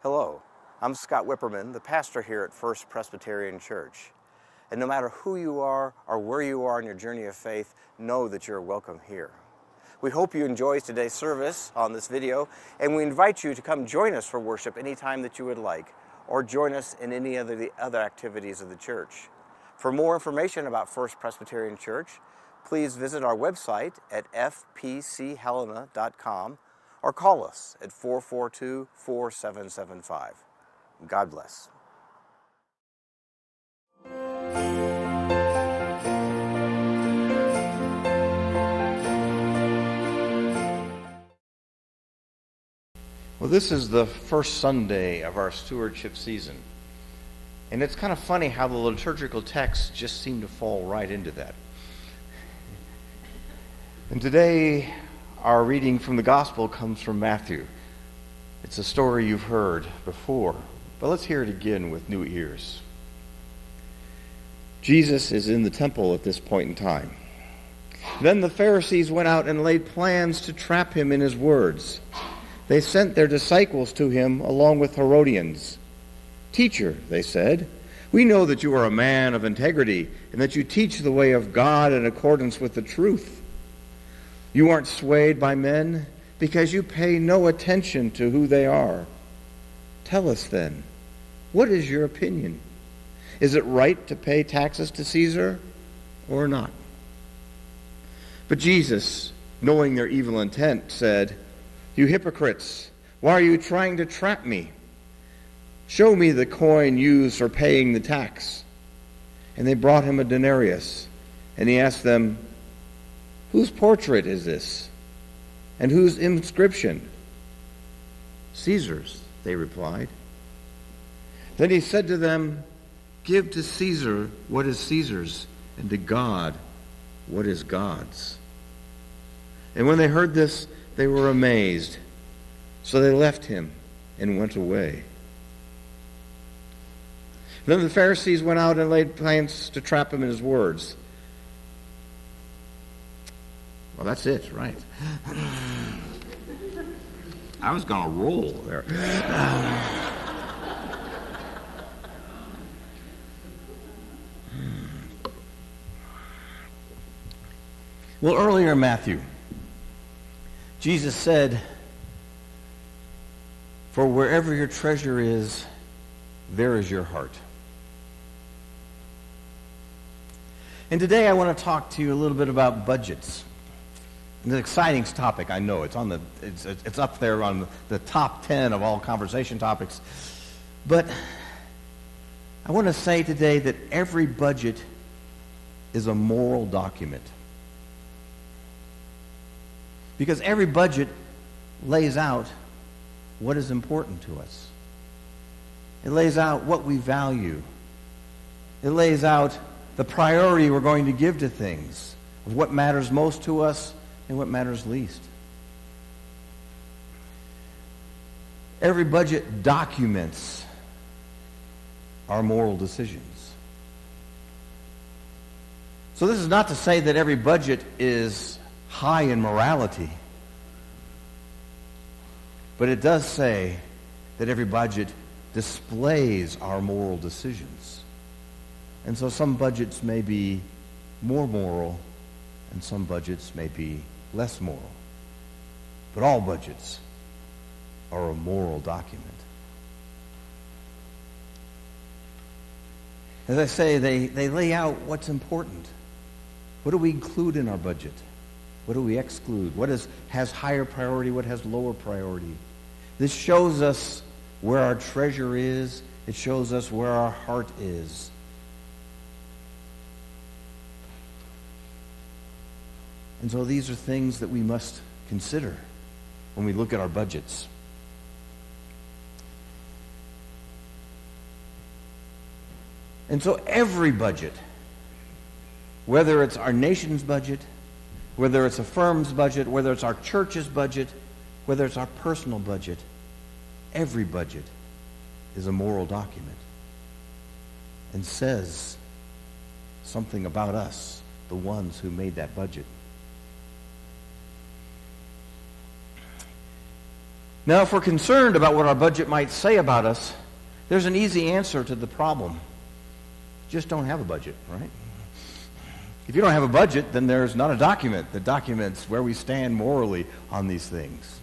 Hello, I'm Scott Wipperman, the pastor here at First Presbyterian Church. And no matter who you are or where you are in your journey of faith, know that you're welcome here. We hope you enjoy today's service on this video, and we invite you to come join us for worship anytime that you would like, or join us in any of the other activities of the church. For more information about First Presbyterian Church, please visit our website at fpchelena.com or call us at 442-4775. God bless. Well, this is the first Sunday of our stewardship season. And it's kind of funny how the liturgical texts just seem to fall right into that. And today, our reading from the Gospel comes from Matthew. It's a story you've heard before, but let's hear it again with new ears. Jesus is in the temple at this point in time. Then the Pharisees went out and laid plans to trap him in his words. They sent their disciples to him along with Herodians. "Teacher," they said, "we know that you are a man of integrity and that you teach the way of God in accordance with the truth. You aren't swayed by men because you pay no attention to who they are. Tell us then, what is your opinion? Is it right to pay taxes to Caesar or not?" But Jesus, knowing their evil intent, said, "You hypocrites, why are you trying to trap me? Show me the coin used for paying the tax." And they brought him a denarius, and he asked them, "Whose portrait is this? And whose inscription?" "Caesar's," they replied. Then he said to them, "Give to Caesar what is Caesar's, and to God what is God's." And when they heard this, they were amazed. So they left him and went away. Then the Pharisees went out and laid plans to trap him in his words. Well, that's it, right? I was going to roll there. Well, earlier in Matthew, Jesus said, "For wherever your treasure is, there is your heart." And today I want to talk to you a little bit about budgets. It's an exciting topic, I know. It's up there on the top 10 of all conversation topics. But I want to say today that every budget is a moral document. Because every budget lays out what is important to us. It lays out what we value. It lays out the priority we're going to give to things, of what matters most to us and what matters least. Every budget documents our moral decisions. So this is not to say that every budget is high in morality, but it does say that every budget displays our moral decisions. And so some budgets may be more moral and some budgets may be less moral. But all budgets are a moral document. As I say, they lay out what's important. What do we include in our budget? What do we exclude? What has higher priority? What has lower priority? This shows us where our treasure is. It shows us where our heart is. And so these are things that we must consider when we look at our budgets. And so every budget, whether it's our nation's budget, whether it's a firm's budget, whether it's our church's budget, whether it's our personal budget, every budget is a moral document and says something about us, the ones who made that budget. Now, if we're concerned about what our budget might say about us, there's an easy answer to the problem. Just don't have a budget, right? If you don't have a budget, then there's not a document that documents where we stand morally on these things.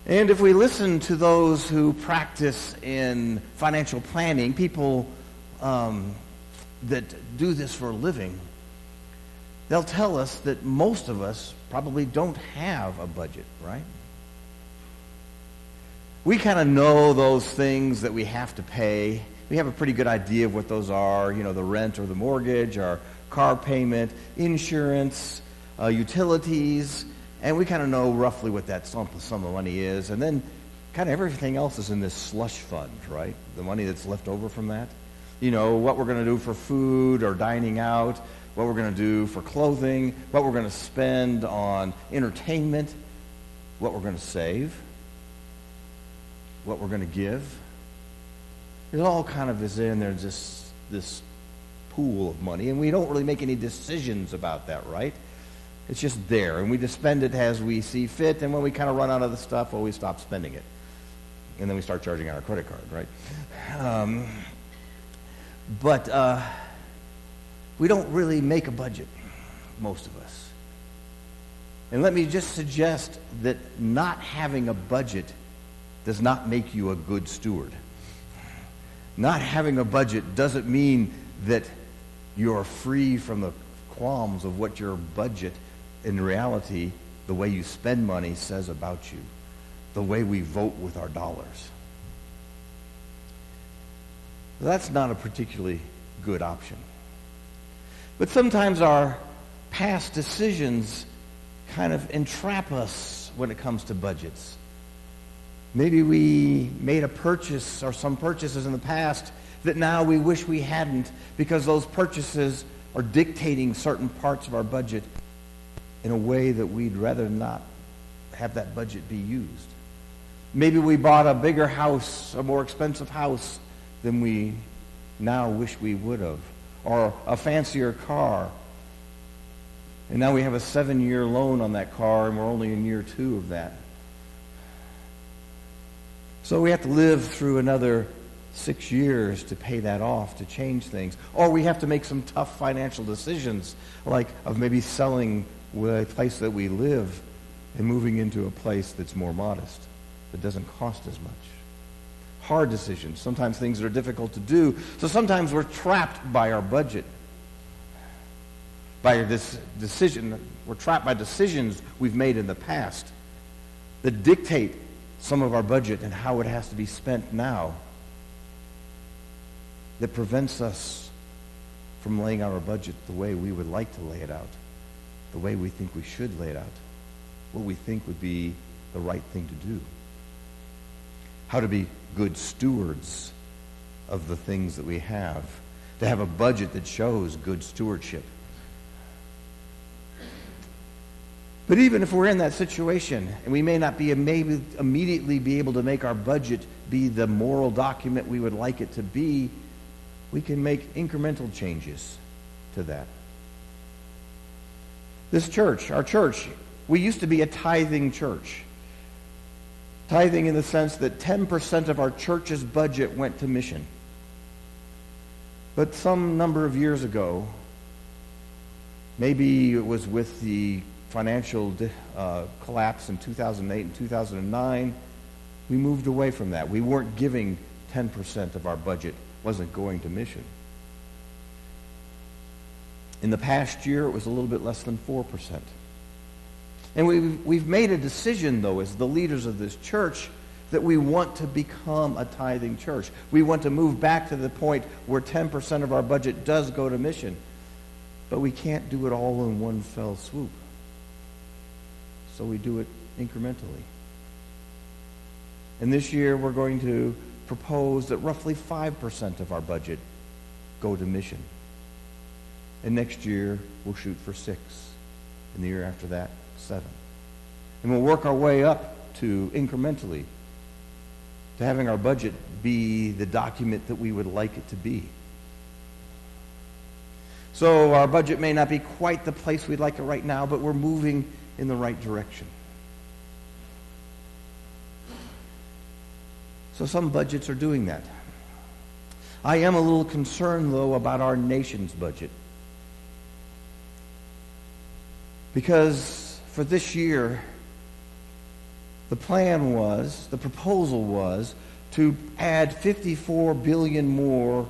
And if we listen to those who practice in financial planning, people that do this for a living, they'll tell us that most of us probably don't have a budget, right? We kind of know those things that we have to pay. We have a pretty good idea of what those are, the rent or the mortgage, our car payment, insurance, utilities, and we kind of know roughly what that sum of money is. And then kind of everything else is in this slush fund, right? The money that's left over from that. What we're going to do for food or dining out, what we're going to do for clothing, what we're going to spend on entertainment, what we're going to save, what we're going to give. It all kind of is in there, just this pool of money, and we don't really make any decisions about that, right? It's just there, and we just spend it as we see fit, and when we kind of run out of the stuff, we stop spending it. And then we start charging our credit card, right? But we don't really make a budget, most of us. And let me just suggest that not having a budget does not make you a good steward. Not having a budget doesn't mean that you're free from the qualms of what your budget, in reality, the way you spend money says about you, the way we vote with our dollars. That's not a particularly good option. But sometimes our past decisions kind of entrap us when it comes to budgets. Maybe we made a purchase or some purchases in the past that now we wish we hadn't because those purchases are dictating certain parts of our budget in a way that we'd rather not have that budget be used. Maybe we bought a bigger house, a more expensive house than we now wish we would have, or a fancier car. And now we have a 7-year loan on that car and we're only in year 2 of that. So we have to live through another 6 years to pay that off, to change things. Or we have to make some tough financial decisions, like of maybe selling the place that we live and moving into a place that's more modest, that doesn't cost as much. Hard decisions. Sometimes things that are difficult to do. So sometimes we're trapped by our budget. By this decision, we're trapped by decisions we've made in the past that dictate some of our budget and how it has to be spent now, that prevents us from laying out our budget the way we would like to lay it out, the way we think we should lay it out, what we think would be the right thing to do, how to be good stewards of the things that we have, to have a budget that shows good stewardship. But even if we're in that situation, and we may not maybe immediately be able to make our budget be the moral document we would like it to be, we can make incremental changes to that. This church, our church, we used to be a tithing church. Tithing in the sense that 10% of our church's budget went to mission. But some number of years ago, maybe it was with the financial collapse in 2008 and 2009, we moved away from that. We weren't giving 10% of our budget, wasn't going to mission. In the past year, it was a little bit less than 4%. And we've made a decision, though, as the leaders of this church, that we want to become a tithing church. We want to move back to the point where 10% of our budget does go to mission. But we can't do it all in one fell swoop. So we do it incrementally. And this year we're going to propose that roughly 5% of our budget go to mission. And next year we'll shoot for 6. And the year after that, 7. And we'll work our way up to incrementally to having our budget be the document that we would like it to be. So our budget may not be quite the place we'd like it right now, but we're moving in the right direction. So some budgets are doing that. I am a little concerned, though, about our nation's budget. Because for this year, the proposal was to add $54 billion more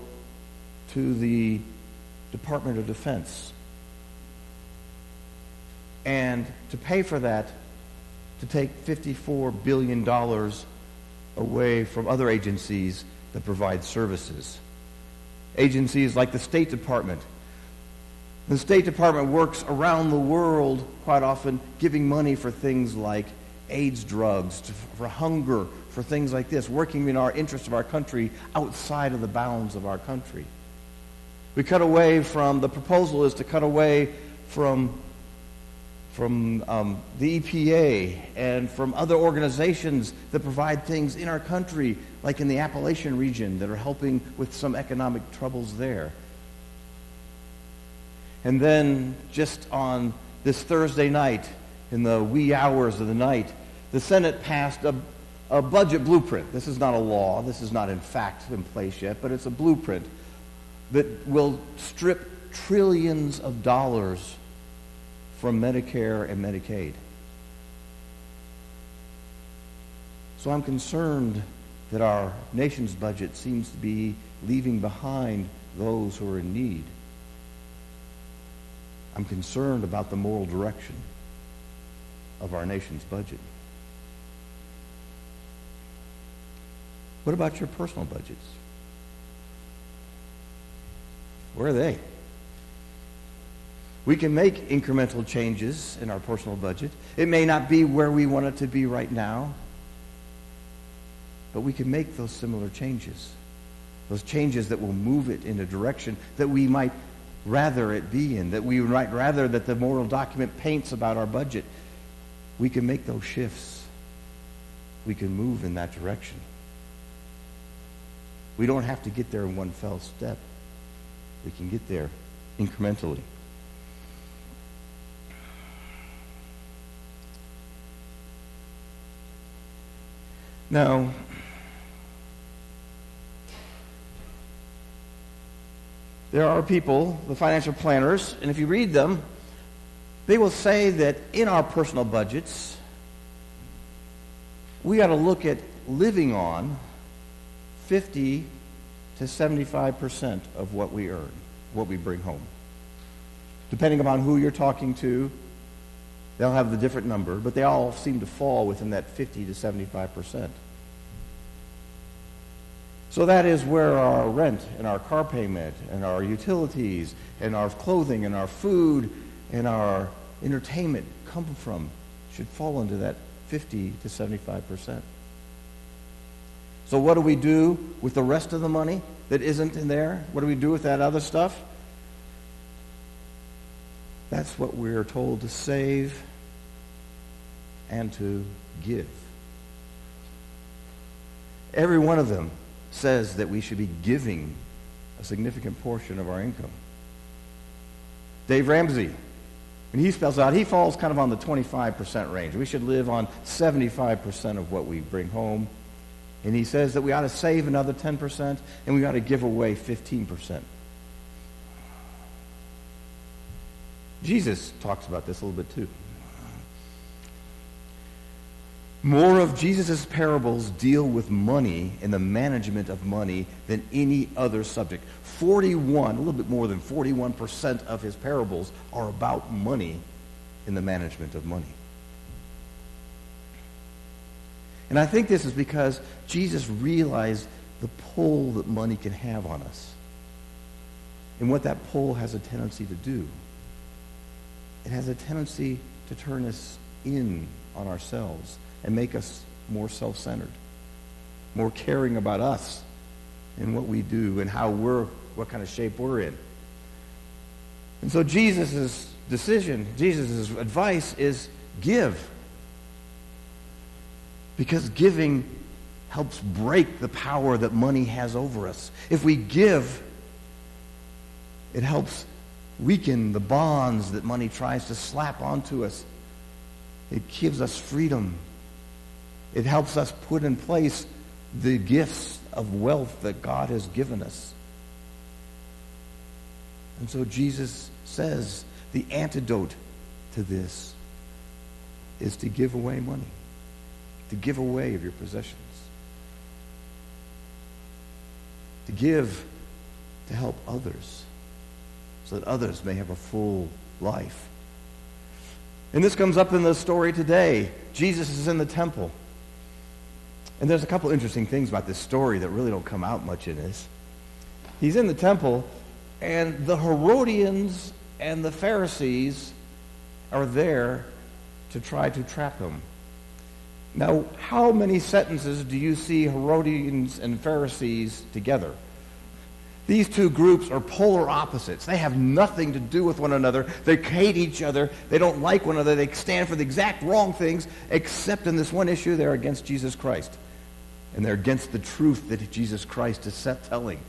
to the Department of Defense. And to pay for that, to take $54 billion away from other agencies that provide services. Agencies like the State Department. The State Department works around the world, quite often giving money for things like AIDS drugs, for hunger, for things like this, working in our interest of our country outside of the bounds of our country. The proposal is to cut away from the EPA and from other organizations that provide things in our country, like in the Appalachian region, that are helping with some economic troubles there. And then just on this Thursday night, in the wee hours of the night, the Senate passed a budget blueprint. This is not a law. This is not in fact in place yet, but it's a blueprint that will strip trillions of dollars from Medicare and Medicaid. So I'm concerned that our nation's budget seems to be leaving behind those who are in need. I'm concerned about the moral direction of our nation's budget. What about your personal budgets? Where are they? We can make incremental changes in our personal budget. It may not be where we want it to be right now, but we can make those similar changes. Those changes that will move it in a direction that we might rather it be in, that we might rather that the moral document paints about our budget. We can make those shifts. We can move in that direction. We don't have to get there in one fell step. We can get there incrementally. Now, there are people, the financial planners, and if you read them, they will say that in our personal budgets, we ought to look at living on 50 to 75% of what we earn, what we bring home. Depending upon who you're talking to, they'll have the different number, but they all seem to fall within that 50 to 75%. So that is where our rent and our car payment and our utilities and our clothing and our food and our entertainment come from, should fall into that 50 to 75%. So what do we do with the rest of the money that isn't in there? What do we do with that other stuff? That's what we're told to save and to give. Every one of them says that we should be giving a significant portion of our income. Dave Ramsey, when he spells out, he falls kind of on the 25% range. We should live on 75% of what we bring home. And he says that we ought to save another 10% and we ought to give away 15%. Jesus talks about this a little bit too. More of Jesus' parables deal with money and the management of money than any other subject. A little bit more than 41% of his parables are about money and the management of money. And I think this is because Jesus realized the pull that money can have on us and what that pull has a tendency to do. It has a tendency to turn us in on ourselves and make us more self-centered, more caring about us and what we do and what kind of shape we're in. And so Jesus' advice is give. Because giving helps break the power that money has over us. If we give, it helps weaken the bonds that money tries to slap onto us. It gives us freedom. It helps us put in place the gifts of wealth that God has given us. And so Jesus says the antidote to this is to give away money, to give away of your possessions, to give to help others so that others may have a full life. And this comes up in the story today. Jesus is in the temple. And there's a couple interesting things about this story that really don't come out much in this. He's in the temple, and the Herodians and the Pharisees are there to try to trap him. Now, how many sentences do you see Herodians and Pharisees together? These two groups are polar opposites. They have nothing to do with one another. They hate each other. They don't like one another. They stand for the exact wrong things, except in this one issue, they're against Jesus Christ. And they're against the truth that Jesus Christ is telling.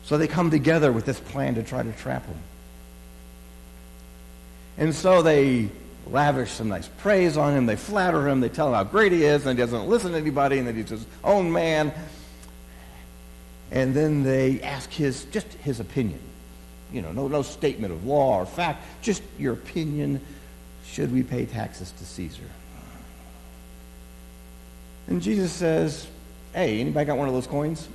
So they come together with this plan to try to trap him. And so they lavish some nice praise on him. They flatter him. They tell him how great he is, and he doesn't listen to anybody, and that he's his own man. And then they ask his opinion. You know, no statement of law or fact, just your opinion. Should we pay taxes to Caesar? And Jesus says, hey, anybody got one of those coins?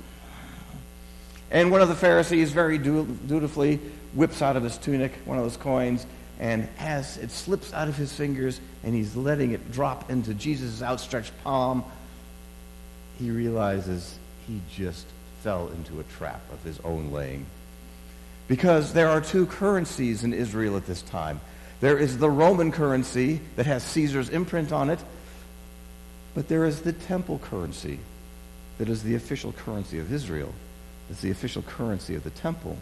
And one of the Pharisees very dutifully whips out of his tunic one of those coins, and as it slips out of his fingers and he's letting it drop into Jesus' outstretched palm, he realizes he just fell into a trap of his own laying. Because there are two currencies in Israel at this time. There is the Roman currency that has Caesar's imprint on it, but there is the temple currency that is the official currency of Israel. It's the official currency of the temple.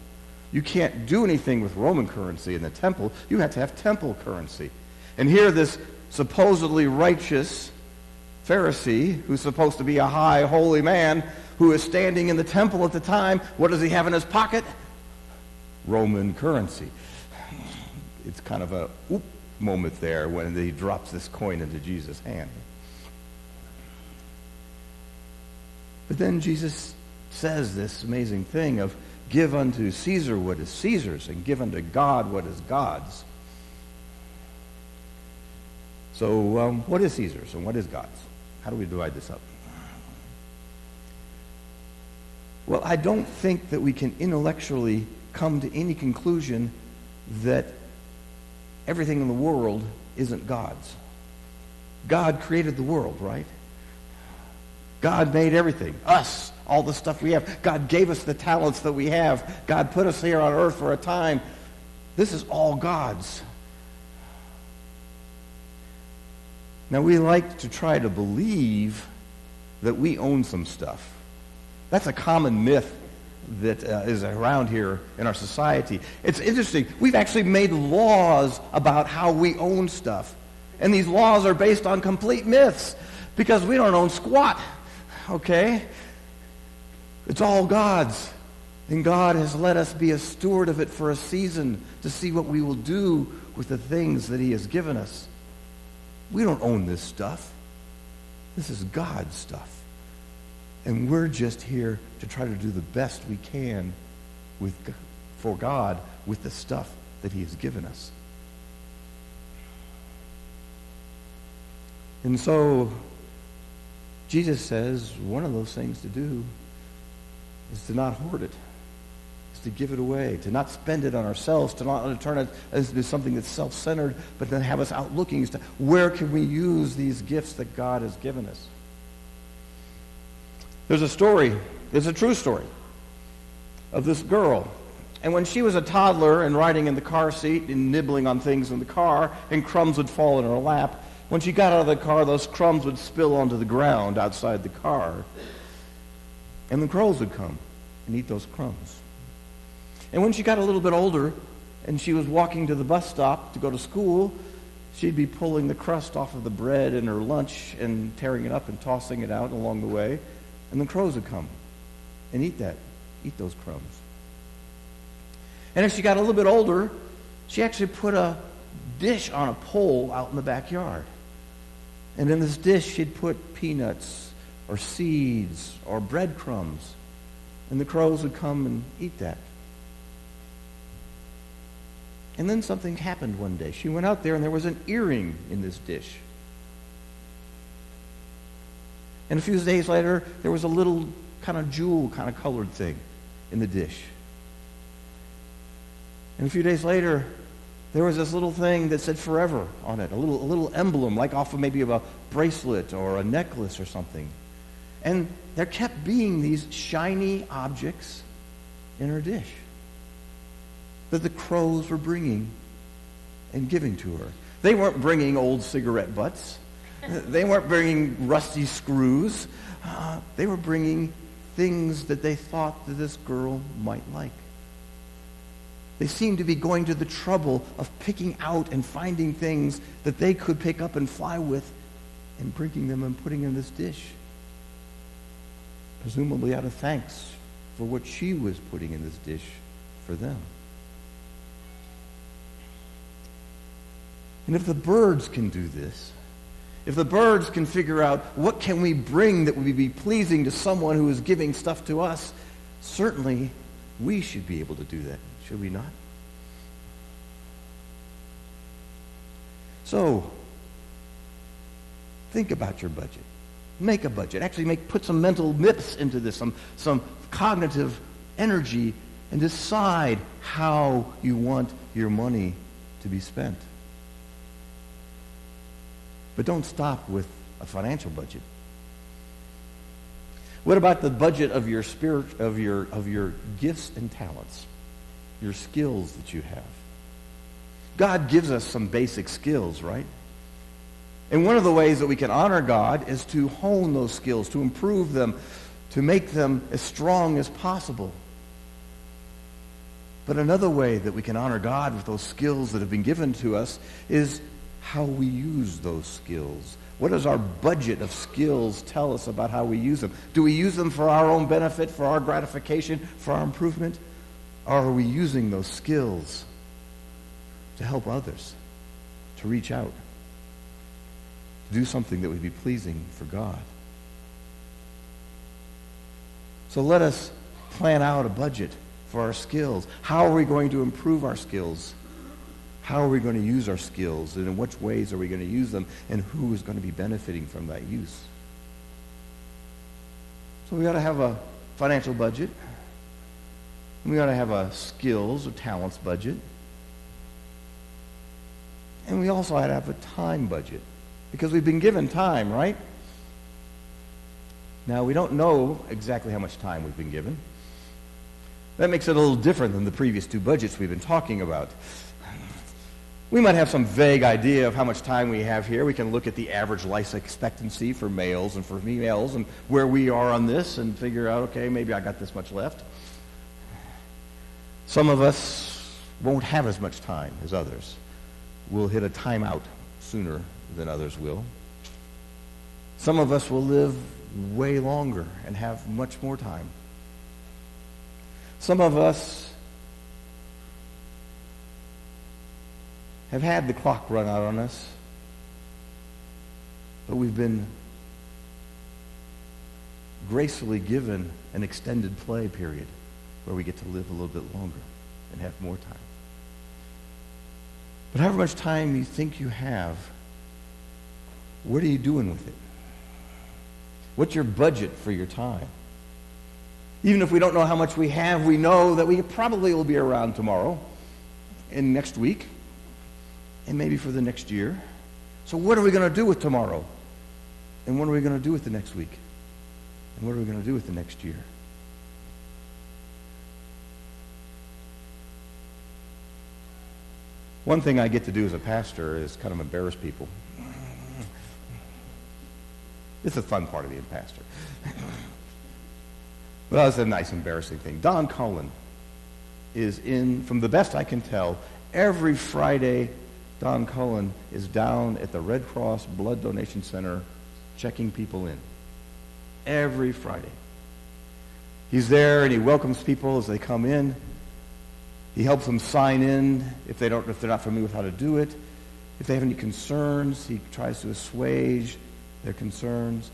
You can't do anything with Roman currency in the temple. You have to have temple currency. And here this supposedly righteous Pharisee, who's supposed to be a high, holy man, who is standing in the temple at the time, what does he have in his pocket? Roman currency. It's kind of a oop moment there when he drops this coin into Jesus' hand. But then Jesus says this amazing thing of give unto Caesar what is Caesar's and give unto God what is God's. So what is Caesar's and what is God's? How do we divide this up? Well, I don't think that we can intellectually come to any conclusion that everything in the world isn't God's. God created the world, right? God made everything. Us, all the stuff we have. God gave us the talents that we have. God put us here on earth for a time. This is all God's. Now, we like to try to believe that we own some stuff. That's a common myth that is around here in our society. It's interesting. We've actually made laws about how we own stuff. And these laws are based on complete myths because we don't own squat. Okay? It's all God's. And God has let us be a steward of it for a season to see what we will do with the things that he has given us. We don't own this stuff. This is God's stuff. And we're just here to try to do the best we can for God with the stuff that he has given us. And so Jesus says one of those things to do is to not hoard it, is to give it away, to not spend it on ourselves, to not turn it into something that's self-centered, but then have us out looking as to where can we use these gifts that God has given us. There's a story, it's a true story, of this girl. And when she was a toddler and riding in the car seat and nibbling on things in the car, and crumbs would fall in her lap, when she got out of the car, those crumbs would spill onto the ground outside the car. And the crows would come and eat those crumbs. And when she got a little bit older and she was walking to the bus stop to go to school, she'd be pulling the crust off of the bread in her lunch and tearing it up and tossing it out along the way. And the crows would come and eat those crumbs. And as she got a little bit older, she actually put a dish on a pole out in the backyard. And in this dish, she'd put peanuts or seeds or breadcrumbs. And the crows would come and eat that. And then something happened one day. She went out there and there was an earring in this dish. And a few days later, there was a little kind of jewel kind of colored thing in the dish. And a few days later, there was this little thing that said forever on it, a little emblem, like off of maybe of a bracelet or a necklace or something. And there kept being these shiny objects in her dish that the crows were bringing and giving to her. They weren't bringing old cigarette butts. They weren't bringing rusty screws. They were bringing things that they thought that this girl might like. They seemed to be going to the trouble of picking out and finding things that they could pick up and fly with and bringing them and putting in this dish. Presumably out of thanks for what she was putting in this dish for them. And if the birds can do this, if the birds can figure out what can we bring that would be pleasing to someone who is giving stuff to us, certainly we should be able to do that, should we not? So, think about your budget. Make a budget. Actually, put some mental MIPS into this, some cognitive energy, and decide how you want your money to be spent. But don't stop with a financial budget. What about the budget of your spirit, of your gifts and talents, your skills that you have? God gives us some basic skills, right? And one of the ways that we can honor God is to hone those skills, to improve them, to make them as strong as possible. But another way that we can honor God with those skills that have been given to us is how we use those skills. What does our budget of skills tell us about how we use them? Do we use them for our own benefit, for our gratification, for our improvement? Or are we using those skills to help others, to reach out, to do something that would be pleasing for God? So let us plan out a budget for our skills. How are we going to improve our skills? How are we going to use our skills, and in which ways are we going to use them, and who is going to be benefiting from that use? So we got to have a financial budget. We got to have a skills or talents budget. And we also had to have a time budget, because we've been given time, right? Now, we don't know exactly how much time we've been given. That makes it a little different than the previous two budgets we've been talking about. We might have some vague idea of how much time we have here. We can look at the average life expectancy for males and for females and where we are on this and figure out, okay, maybe I got this much left. Some of us won't have as much time as others. We'll hit a timeout sooner than others will. Some of us will live way longer and have much more time. Some of us have had the clock run out on us, but we've been gracefully given an extended play period where we get to live a little bit longer and have more time. But however much time you think you have, what are you doing with it? What's your budget for your time? Even if we don't know how much we have, we know that we probably will be around tomorrow and next week and maybe for the next year. So what are we going to do with tomorrow? And what are we going to do with the next week? And what are we going to do with the next year? One thing I get to do as a pastor is kind of embarrass people. It's a fun part of being a pastor. Well, it's a nice, embarrassing thing. Don Cullen is in, from the best I can tell, every Friday, Don Cullen is down at the Red Cross Blood Donation Center checking people in. Every Friday. He's there and he welcomes people as they come in. He helps them sign in if they're not familiar with how to do it. If they have any concerns, he tries to assuage their concerns.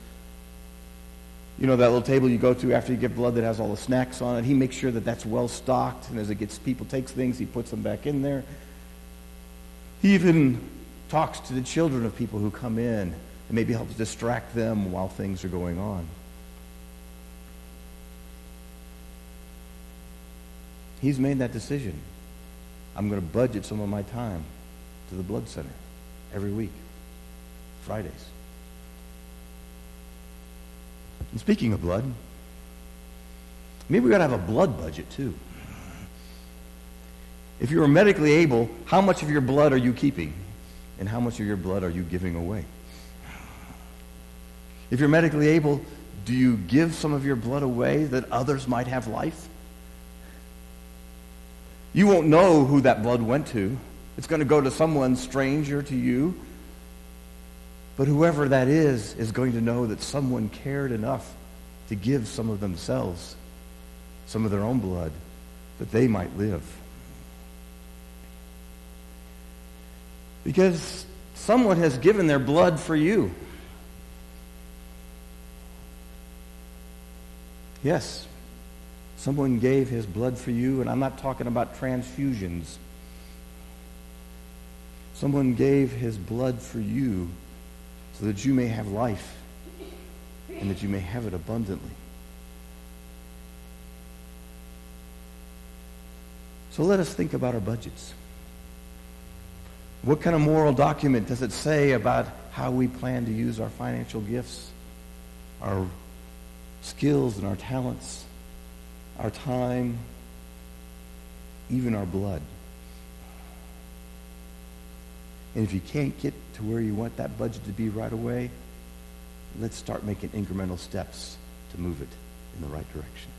You know that little table you go to after you give blood that has all the snacks on it? He makes sure that that's well stocked, and as people takes things, he puts them back in there. He even talks to the children of people who come in and maybe helps distract them while things are going on. He's made that decision. I'm going to budget some of my time to the blood center every week, Fridays. And speaking of blood, maybe we got to have a blood budget too. If you were medically able, how much of your blood are you keeping? And how much of your blood are you giving away? If you're medically able, do you give some of your blood away that others might have life? You won't know who that blood went to. It's going to go to someone stranger to you. But whoever that is going to know that someone cared enough to give some of themselves, some of their own blood, that they might live. Because someone has given their blood for you. Yes, someone gave his blood for you, and I'm not talking about transfusions. Someone gave his blood for you so that you may have life and that you may have it abundantly. So let us think about our budgets. What kind of moral document does it say about how we plan to use our financial gifts, our skills and our talents, our time, even our blood? And if you can't get to where you want that budget to be right away, let's start making incremental steps to move it in the right direction.